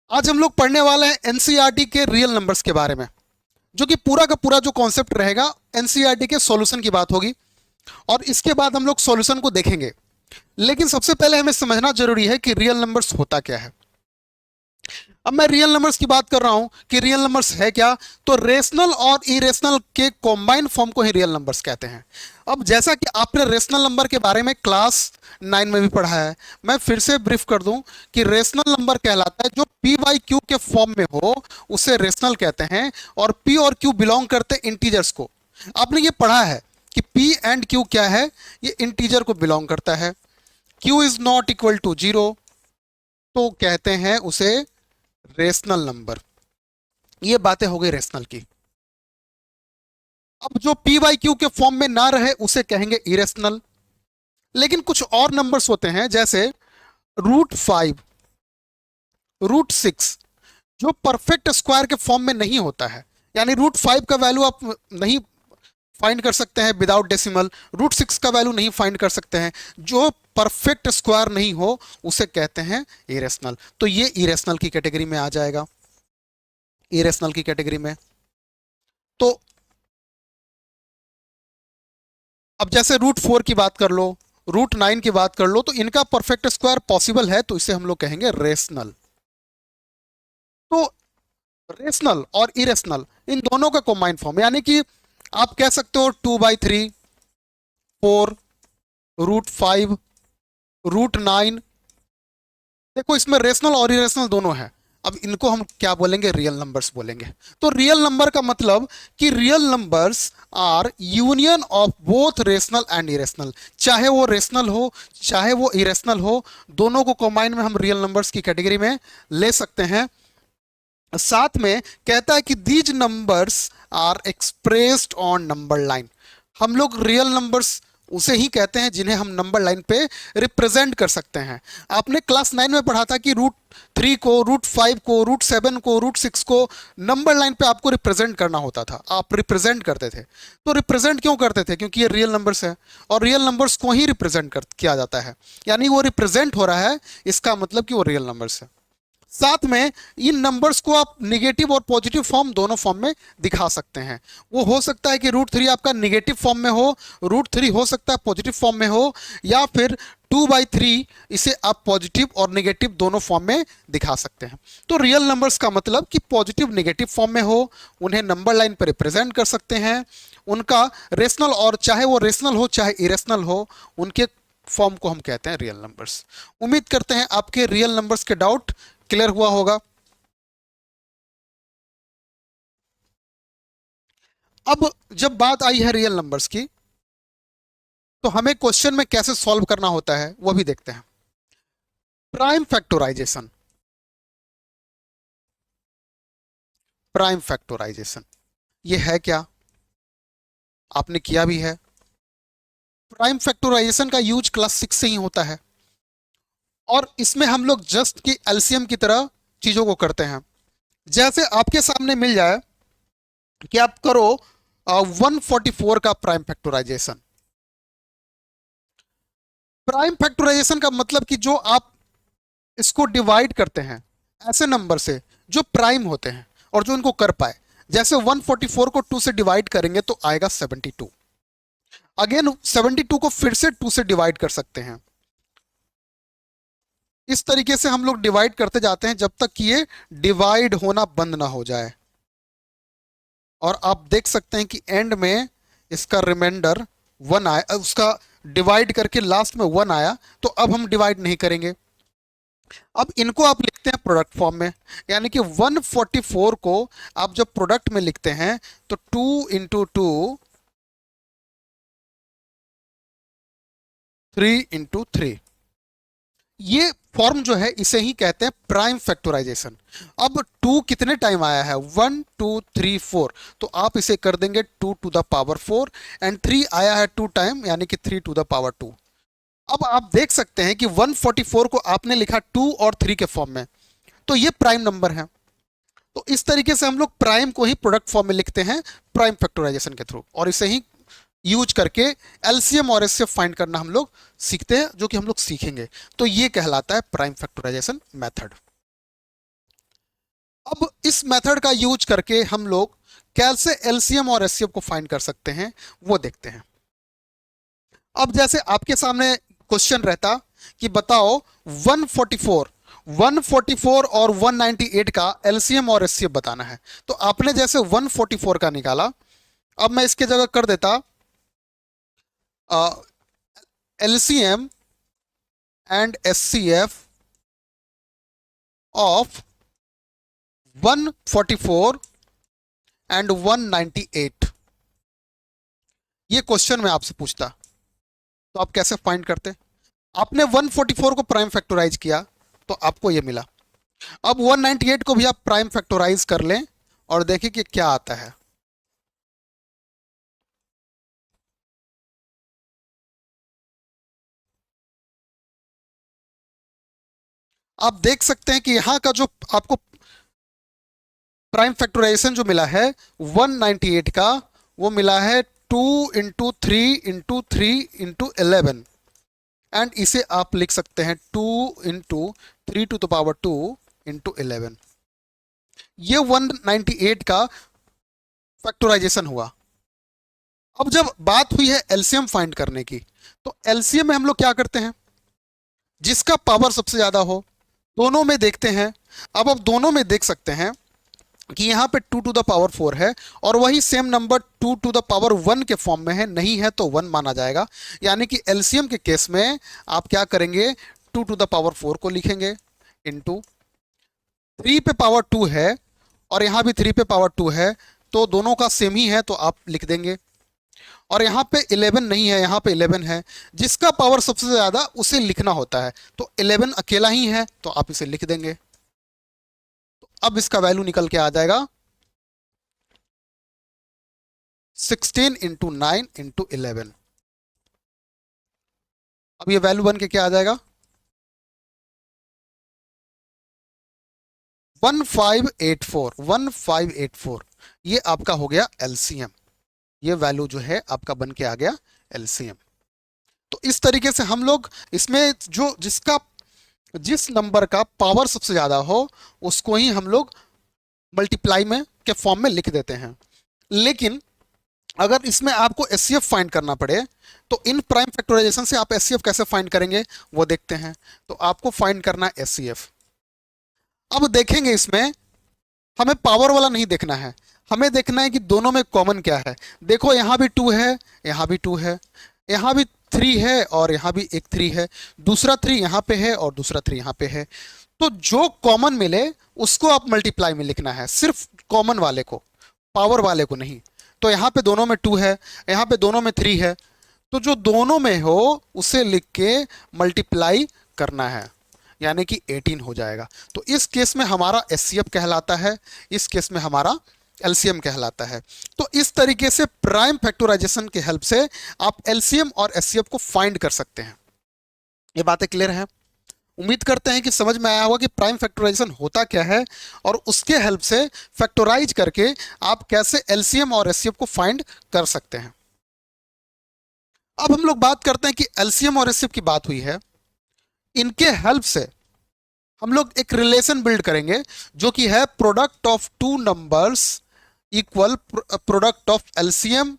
आज हम लोग पढ़ने वाले हैं एनसीईआरटी के रियल नंबर्स के बारे में, जो कि पूरा का पूरा जो कॉन्सेप्ट रहेगा एनसीईआरटी के सॉल्यूशन की बात होगी। और इसके बाद हम लोग सॉल्यूशन को देखेंगे। लेकिन सबसे पहले हमें समझना जरूरी है कि रियल नंबर्स होता क्या है। अब मैं रियल नंबर्स की बात कर रहा हूं कि रियल नंबर्स है क्या, तो रेशनल और इरेशनल के कॉम्बाइन फॉर्म को ही रियल नंबर्स कहते हैं। अब जैसा कि आपने रेशनल नंबर के बारे में क्लास 9 में भी पढ़ा है, मैं फिर से ब्रीफ कर दूं कि रेशनल नंबर कहलाता है जो पी बाई क्यू के फॉर्म में हो, उसे रेशनल कहते हैं। और पी और क्यू बिलोंग करते हैं इंटीजर्स को। आपने ये पढ़ा है कि पी एंड क्यू क्या है, ये इंटीजर को बिलोंग करता है। Q is not equal to 0 तो कहते हैं उसे रेशनल नंबर। ये बातें हो गई रेशनल की। अब जो पी बाई क्यू के फॉर्म में ना रहे उसे कहेंगे इरेशनल। लेकिन कुछ और नंबर्स होते हैं जैसे √5, √6, जो परफेक्ट स्क्वायर के फॉर्म में नहीं होता है। यानी √5 का वैल्यू आप नहीं फाइंड कर सकते हैं विदाउट डेसिमल, √6 का वैल्यू नहीं फाइंड कर सकते हैं। जो परफेक्ट स्क्वायर नहीं हो उसे कहते हैं इरेशनल। तो ये इरेशनल की कैटेगरी में आ जाएगा, इरेशनल की कैटेगरी में। तो अब जैसे √4 की बात कर लो, √9 की बात कर लो, तो इनका परफेक्ट स्क्वायर पॉसिबल है, तो इसे हम लोग कहेंगे रेशनल। तो रेशनल और इरेशनल इन दोनों का कॉम्बाइन फॉर्म, यानी कि आप कह सकते हो 2/3, 4, √5, √9। देखो इसमें रेशनल और इरेशनल दोनों है। अब इनको हम क्या बोलेंगे, रियल नंबर्स बोलेंगे। तो रियल नंबर का मतलब कि real numbers are union of both rational and irrational. चाहे वो रेशनल हो चाहे वो इरेशनल हो, दोनों को कॉम्बाइन में हम रियल नंबर्स की कैटेगरी में ले सकते हैं। साथ में कहता है कि these numbers are expressed on number line. हम लोग रियल नंबर्स उसे ही कहते हैं जिन्हें हम नंबर लाइन पे रिप्रेजेंट कर सकते हैं। आपने क्लास 9 में पढ़ा था कि √3 को, √5 को, √7 को, √6 को नंबर लाइन पे आपको रिप्रेजेंट करना होता था। आप रिप्रेजेंट करते थे। तो रिप्रेजेंट क्यों करते थे? क्योंकि ये रियल नंबर्स है और रियल नंबर्स को ही रिप्रेजेंट किया जाता है। यानी वो रिप्रेजेंट हो रहा है, इसका मतलब कि वो रियल नंबर्स है। साथ में इन नंबर्स को आप निगेटिव और पॉजिटिव फॉर्म दोनों फॉर्म में दिखा सकते हैं। वो हो सकता है कि √3 आपका निगेटिव फॉर्म में हो, √3 हो सकता है पॉजिटिव फॉर्म में हो, या फिर 2/3 इसे आप पॉजिटिव और निगेटिव दोनों फॉर्म में दिखा सकते हैं। तो रियल नंबर्स का मतलब कि पॉजिटिव निगेटिव फॉर्म में हो, उन्हें नंबर लाइन पर रिप्रेजेंट कर सकते हैं। उनका रेशनल, और चाहे वो रेशनल हो चाहे इरेशनल हो, उनके फॉर्म को हम कहते हैं रियल नंबर्स। उम्मीद करते हैं आपके रियल नंबर्स के डाउट क्लियर हुआ होगा। अब जब बात आई है रियल नंबर्स की, तो हमें क्वेश्चन में कैसे सॉल्व करना होता है वो भी देखते हैं। प्राइम फैक्टराइजेशन, प्राइम फैक्टराइजेशन ये है क्या? आपने किया भी है। प्राइम फैक्टराइजेशन का यूज क्लास 6 से ही होता है, और इसमें हम लोग जस्ट की एलसीएम की तरह चीजों को करते हैं। जैसे आपके सामने मिल जाए कि आप करो 144 का प्राइम फैक्टराइजेशन। प्राइम फैक्टराइजेशन का मतलब कि जो आप इसको डिवाइड करते हैं ऐसे नंबर से जो प्राइम होते हैं और जो इनको कर पाए। जैसे 144 को 2 से डिवाइड करेंगे तो आएगा 72। अगेन 72 को फिर से 2 से डिवाइड कर सकते हैं। इस तरीके से हम लोग डिवाइड करते जाते हैं जब तक कि ये डिवाइड होना बंद ना हो जाए। और आप देख सकते हैं कि एंड में इसका रिमाइंडर 1 आया, उसका डिवाइड करके लास्ट में 1 आया। तो अब हम डिवाइड नहीं करेंगे। अब इनको आप लिखते हैं प्रोडक्ट फॉर्म में, यानी कि 144 को आप जब प्रोडक्ट में लिखते हैं तो 2 × 2, 3 × 3, ये फॉर्म जो है इसे ही कहते हैं प्राइम फैक्टराइजेशन। अब 2 कितने टाइम आया है? 1 2 3 4, तो आप इसे कर देंगे 2 टू द पावर 4, एंड 3 आया है 2 टाइम, यानी कि 3 टू द पावर 2। अब आप देख सकते हैं कि 144 को आपने लिखा 2 और 3 के फॉर्म में, तो ये प्राइम नंबर है। तो इस तरीके से हम लोग प्राइम को ही प्रोडक्ट फॉर्म में लिखते हैं प्राइम फैक्टराइजेशन के थ्रू, और इसे ही यूज करके एलसीएम और एचसीएफ फाइंड करना हम लोग सीखते हैं, जो कि हम लोग सीखेंगे। तो ये कहलाता है प्राइम फैक्टराइजेशन मेथड। इस मेथड का यूज करके हम लोग कैसे एलसीएम और एचसीएफ को फाइंड कर सकते हैं वो देखते हैं। अब जैसे आपके सामने क्वेश्चन रहता कि बताओ 144 और 198 का एलसीएम और एचसीएफ बताना है, तो आपने जैसे 144 का निकाला, अब मैं इसके जगह कर देता LCM and HCF of 144 and 198, ये क्वेश्चन मैं आपसे पूछता, तो आप कैसे फाइंड करते? आपने 144 को प्राइम फैक्टराइज किया तो आपको ये मिला। अब 198 को भी आप प्राइम फैक्टराइज कर लें और देखें कि क्या आता है। आप देख सकते हैं कि यहां का जो आपको प्राइम फैक्टराइजेशन जो मिला है 198 का, वो मिला है 2 × 3 × 3 × 11, एंड इसे आप लिख सकते हैं 2 × 3⁻²⁰ ये 198 का फैक्टराइजेशन हुआ। अब जब बात हुई है एलसीएम फाइंड करने की, तो एलसीएम में हम लोग क्या करते हैं, जिसका पावर सबसे ज्यादा हो दोनों में देखते हैं। अब आप दोनों में देख सकते हैं कि यहाँ पे 2⁴ है और वही सेम नंबर 2⁻1 के फॉर्म में है, नहीं है तो 1 माना जाएगा। यानी कि एलसीएम के केस में आप क्या करेंगे, 2⁴ को लिखेंगे इंटू 3 पे पावर 2 है और यहाँ भी 3 पे पावर 2 है, तो दोनों का सेम ही है तो आप लिख देंगे। और यहाँ पे 11 नहीं है, यहाँ पे 11 है, जिसका पावर सबसे ज्यादा उसे लिखना होता है, तो 11 अकेला ही है तो आप इसे लिख देंगे। तो अब इसका वैल्यू निकल के आ जाएगा 16 × 9 × 11। अब ये वैल्यू बन के क्या आ जाएगा, 1584। ये आपका हो गया एलसीएम, ये वैल्यू जो है आपका बन के आ गया एलसीएम। तो इस तरीके से हम लोग इसमें जो जिस नंबर का पावर सबसे ज्यादा हो उसको ही हम लोग मल्टीप्लाई में के फॉर्म में लिख देते हैं। लेकिन अगर इसमें आपको एचसीएफ फाइंड करना पड़े तो इन प्राइम फैक्टराइजेशन से आप एचसीएफ कैसे फाइंड करेंगे वो देखते हैं। तो आपको फाइंड करना है एचसीएफ। अब देखेंगे इसमें हमें पावर वाला नहीं देखना है, हमें देखना है कि दोनों में कॉमन क्या है। देखो यहाँ भी 2 है, यहाँ भी 2 है, यहाँ भी 3 है और यहाँ भी एक 3 है, दूसरा 3 यहाँ पे है और दूसरा 3 यहाँ पे है। तो जो कॉमन मिले उसको आप मल्टीप्लाई में लिखना है, सिर्फ कॉमन वाले को, पावर वाले को नहीं। तो यहाँ पे दोनों में 2 है, यहाँ पे दोनों में 3 है, तो जो दोनों में हो उसे लिख के मल्टीप्लाई करना है, यानी कि 18 हो जाएगा। तो इस केस में हमारा एचसीएफ कहलाता है, इस केस में हमारा एलसीएम कहलाता है। तो इस तरीके से प्राइम फैक्टराइजेशन के हेल्प से आप एलसीएम और एचसीएफ को फाइंड कर सकते हैं। ये बातें क्लियर हैं? उम्मीद करते हैं कि समझ में आया होगा कि प्राइम फैक्टराइजेशन होता क्या है और उसके हेल्प से फैक्टराइज करके आप कैसे एलसीएम और एचसीएफ को फाइंड कर सकते हैं। अब हम लोग बात करते हैं कि एलसीएम और एचसीएफ की बात हुई है, इनके हेल्प से हम लोग एक रिलेशन बिल्ड करेंगे जो कि है product of two numbers equal product of LCM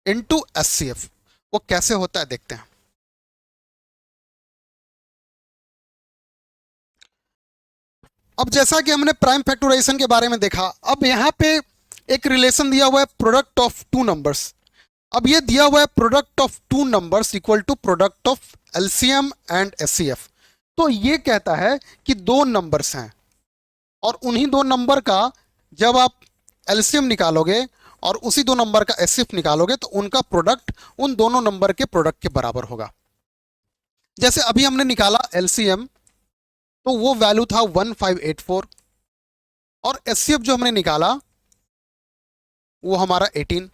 into HCF. वो कैसे होता है देखते हैं। अब जैसा कि हमने प्राइम फैक्टराइजेशन के बारे में देखा, अब यहां पे एक रिलेशन दिया हुआ है प्रोडक्ट ऑफ टू नंबर्स। अब ये दिया हुआ है product of two numbers equal to product of LCM and HCF. तो ये कहता है कि दो नंबर्स हैं और उन्हीं दो नंबर का जब आप एलसीएम निकालोगे और उसी दो नंबर का एचसीएफ निकालोगे तो उनका प्रोडक्ट उन दोनों नंबर के प्रोडक्ट के बराबर होगा। जैसे अभी हमने निकाला एलसीएम, तो वो वैल्यू था 1584 और एचसीएफ जो हमने निकाला वो हमारा 18।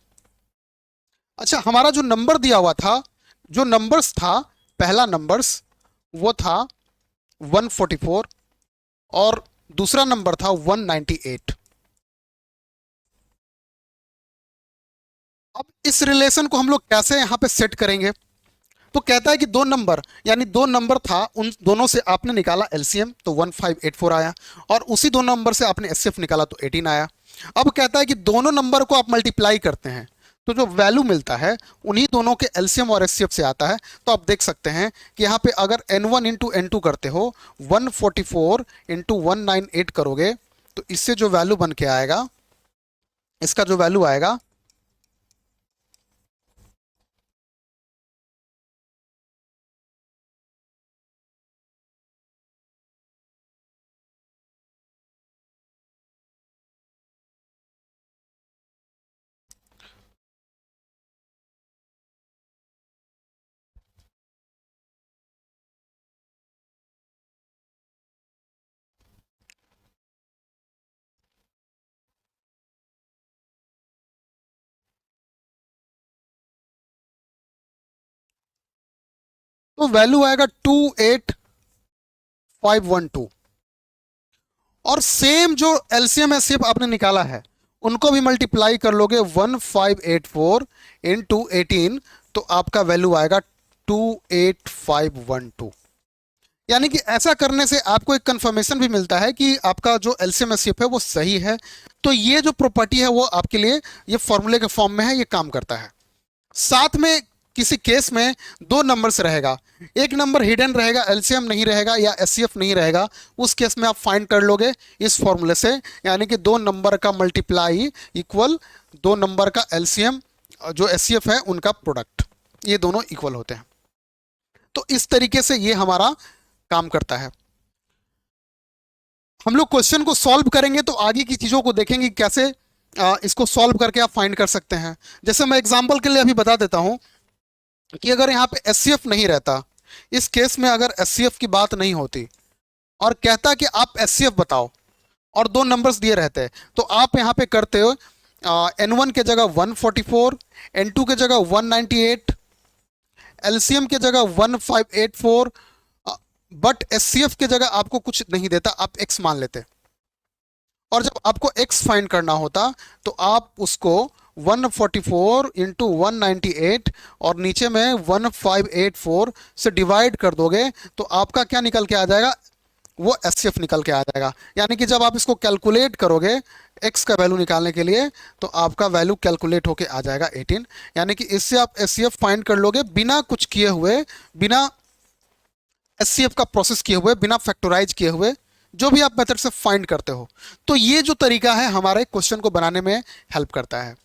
अच्छा, हमारा जो नंबर दिया हुआ था, जो नंबर्स था, पहला नंबर्स वो था 144 और दूसरा नंबर था 198। अब इस रिलेशन को हम लोग कैसे यहां पे सेट करेंगे? तो कहता है कि दो नंबर, यानी दो नंबर था, उन दोनों से आपने निकाला एलसीएम तो 1584 आया, और उसी दो नंबर से आपने एचसीएफ निकाला तो 18 आया। अब कहता है कि दोनों नंबर को आप मल्टीप्लाई करते हैं तो जो वैल्यू मिलता है उन्हीं दोनों के एलसीएम और एचसीएफ से आता है। तो आप देख सकते हैं कि यहाँ पे अगर n1 इंटू n2 करते हो, 144 इंटू 198 करोगे तो इससे जो वैल्यू बन के आएगा, इसका जो वैल्यू आएगा तो वैल्यू आएगा 28512। और सेम जो एलसीएम एचसीएफ आपने निकाला है उनको भी मल्टीप्लाई कर लोगे 1584 इंटू 18 तो आपका वैल्यू आएगा 28512। यानी कि ऐसा करने से आपको एक कंफर्मेशन भी मिलता है कि आपका जो एलसीएम एचसीएफ है वो सही है। तो ये जो प्रॉपर्टी है वो आपके लिए ये फॉर्मूले के फॉर्म में है, ये काम करता है। साथ में किसी केस में दो नंबर्स रहेगा, एक नंबर हिडन रहेगा, एलसीएम नहीं रहेगा या एचसीएफ नहीं रहेगा, उस केस में आप फाइंड कर लोगे इस फॉर्मूले से, यानी कि दो नंबर का मल्टीप्लाई इक्वल दो नंबर का एलसीएम जो एचसीएफ है उनका प्रोडक्ट, ये दोनों इक्वल होते हैं। तो इस तरीके से ये हमारा काम करता है। हम लोग क्वेश्चन को सॉल्व करेंगे तो आगे की चीजों को देखेंगे कैसे इसको सॉल्व करके आप फाइंड कर सकते हैं। जैसे मैं एग्जांपल के लिए अभी बता देता हूं कि अगर यहाँ पे एचसीएफ नहीं रहता, इस केस में अगर एचसीएफ की बात नहीं होती और कहता कि आप एचसीएफ बताओ और दो नंबर्स दिए रहते तो आप यहाँ पे करते हो N1 के जगह 144, N2 के जगह 198, एलसीएम के जगह 1584, बट एचसीएफ के जगह आपको कुछ नहीं देता, आप x मान लेते। और जब आपको x फाइंड करना होता तो आप उसको 144 इंटू 198 और नीचे में 1584 से डिवाइड कर दोगे तो आपका क्या निकल के आ जाएगा, वो एचसीएफ निकल के आ जाएगा। यानी कि जब आप इसको कैलकुलेट करोगे x का वैल्यू निकालने के लिए तो आपका वैल्यू कैलकुलेट होके आ जाएगा 18। यानी कि इससे आप एचसीएफ फाइंड कर लोगे बिना कुछ किए हुए, बिना एचसीएफ का प्रोसेस किए हुए, बिना फैक्टराइज किए हुए, जो भी आप मेथड से फाइंड करते हो। तो ये जो तरीका है हमारे क्वेश्चन को बनाने में हेल्प करता है।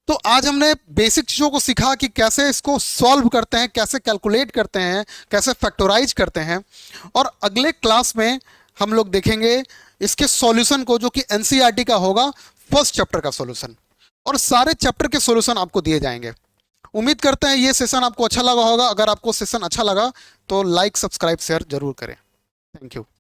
तो आज हमने बेसिक चीज़ों को सीखा कि कैसे इसको सॉल्व करते हैं, कैसे कैलकुलेट करते हैं, कैसे फैक्टराइज करते हैं। और अगले क्लास में हम लोग देखेंगे इसके सॉल्यूशन को, जो कि एनसीईआरटी का होगा फर्स्ट चैप्टर का सॉल्यूशन, और सारे चैप्टर के सॉल्यूशन आपको दिए जाएंगे। उम्मीद करते हैं ये सेशन आपको अच्छा लगा होगा। अगर आपको सेशन अच्छा लगा तो लाइक, सब्सक्राइब, शेयर जरूर करें। Thank you.